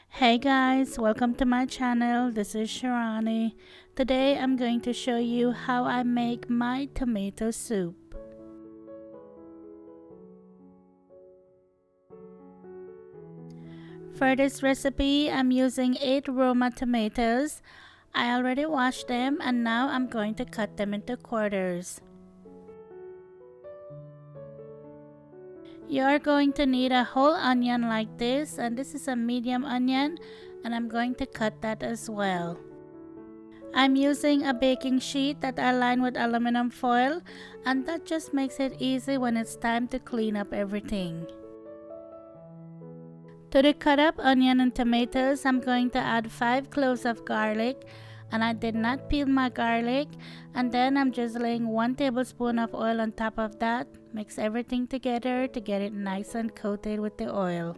Hey guys, welcome to my channel. This is Shirani. Today I'm going to show you how I make my tomato soup. For this recipe, I'm using 8 Roma tomatoes. I already washed them and now I'm going to cut them into quarters. You're going to need a whole onion like this, and this is a medium onion, and I'm going to cut that as well. I'm using a baking sheet that I line with aluminum foil, and that just makes it easy when it's time to clean up everything. To the cut up onion and tomatoes, I'm going to add 5 cloves of garlic, and I did not peel my garlic, and then I'm just laying 1 tablespoon of oil on top of that. Mix everything together to get it nice and coated with the oil.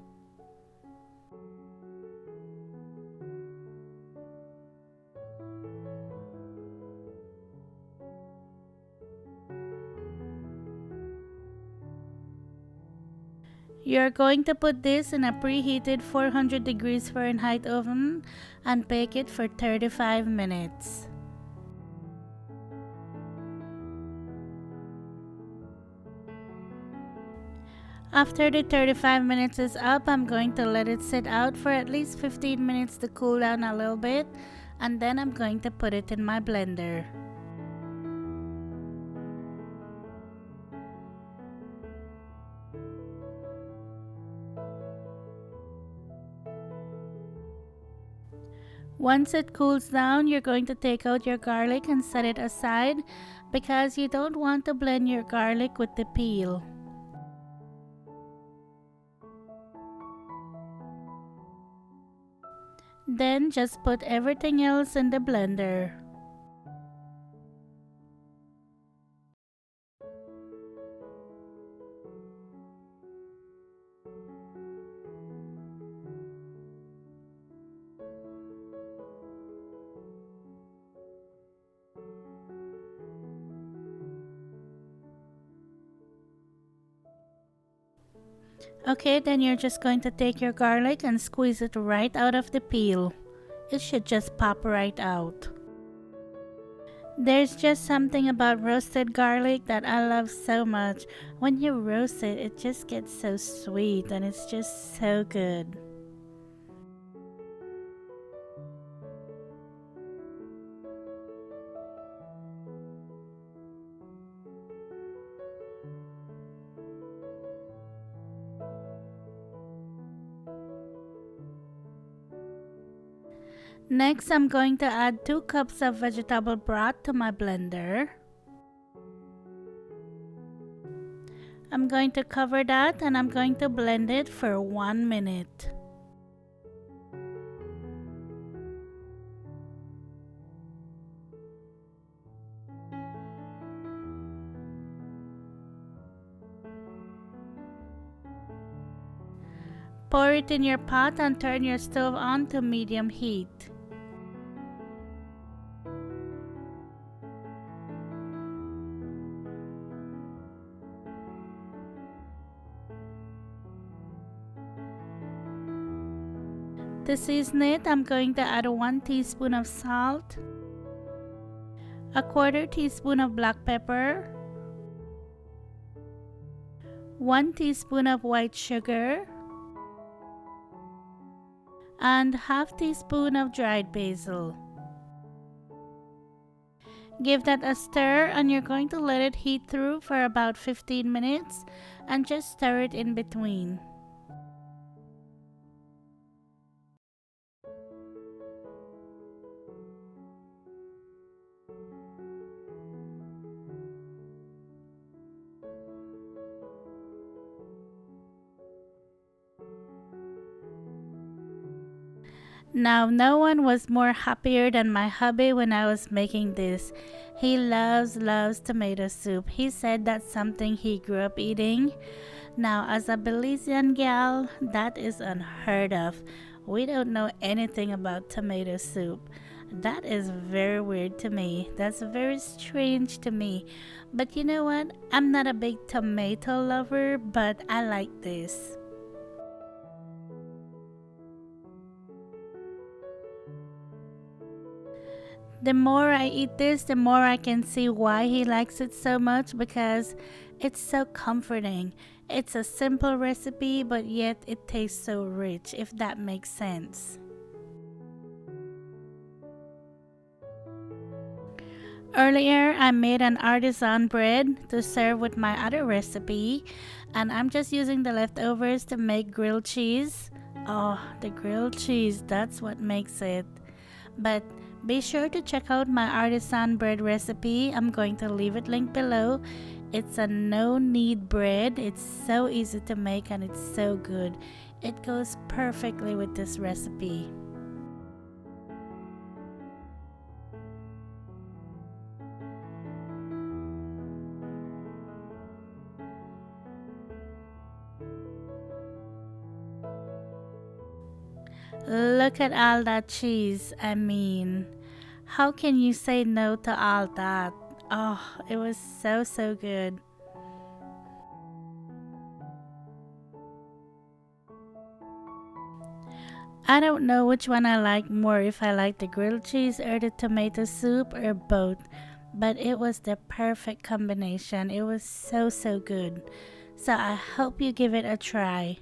You're going to put this in a preheated 400 degrees Fahrenheit oven and bake it for 35 minutes. After the 35 minutes is up, I'm going to let it sit out for at least 15 minutes to cool down a little bit, and then I'm going to put it in my blender. Once it cools down, you're going to take out your garlic and set it aside because you don't want to blend your garlic with the peel. Then just put everything else in the blender. Okay, then you're just going to take your garlic and squeeze it right out of the peel. It should just pop right out. There's just something about roasted garlic that I love so much. When you roast it, it just gets so sweet and it's just so good. Next, I'm going to add 2 cups of vegetable broth to my blender. I'm going to cover that and I'm going to blend it for 1 minute. Pour it in your pot and turn your stove on to medium heat. To season it, I'm going to add 1 teaspoon of salt, a 1/4 teaspoon of black pepper, 1 teaspoon of white sugar, and 1/2 teaspoon of dried basil. Give that a stir and you're going to let it heat through for about 15 minutes and just stir it in between. Now, no one was more happier than my hubby when I was making this. He loves tomato soup. He said that's something he grew up eating. Now, as a Belizean gal, that is unheard of. We don't know anything about tomato soup. That is very weird to me. That's very strange to me. But you know what? I'm not a big tomato lover, but I like this. The more I eat this, the more I can see why he likes it so much, because it's so comforting. It's a simple recipe, but yet it tastes so rich, if that makes sense. Earlier, I made an artisan bread to serve with my other recipe, and I'm just using the leftovers to make grilled cheese. Oh, the grilled cheese, that's what makes it. But be sure to check out my artisan bread recipe. I'm going to leave it linked below. It's a no knead bread. It's so easy to make and it's so good. It goes perfectly with this recipe. Look at all that cheese. I mean, how can you say no to all that? Oh, it was so good. I don't know which one I like more, if I like the grilled cheese or the tomato soup or both, but it was the perfect combination. It was so good. So I hope you give it a try.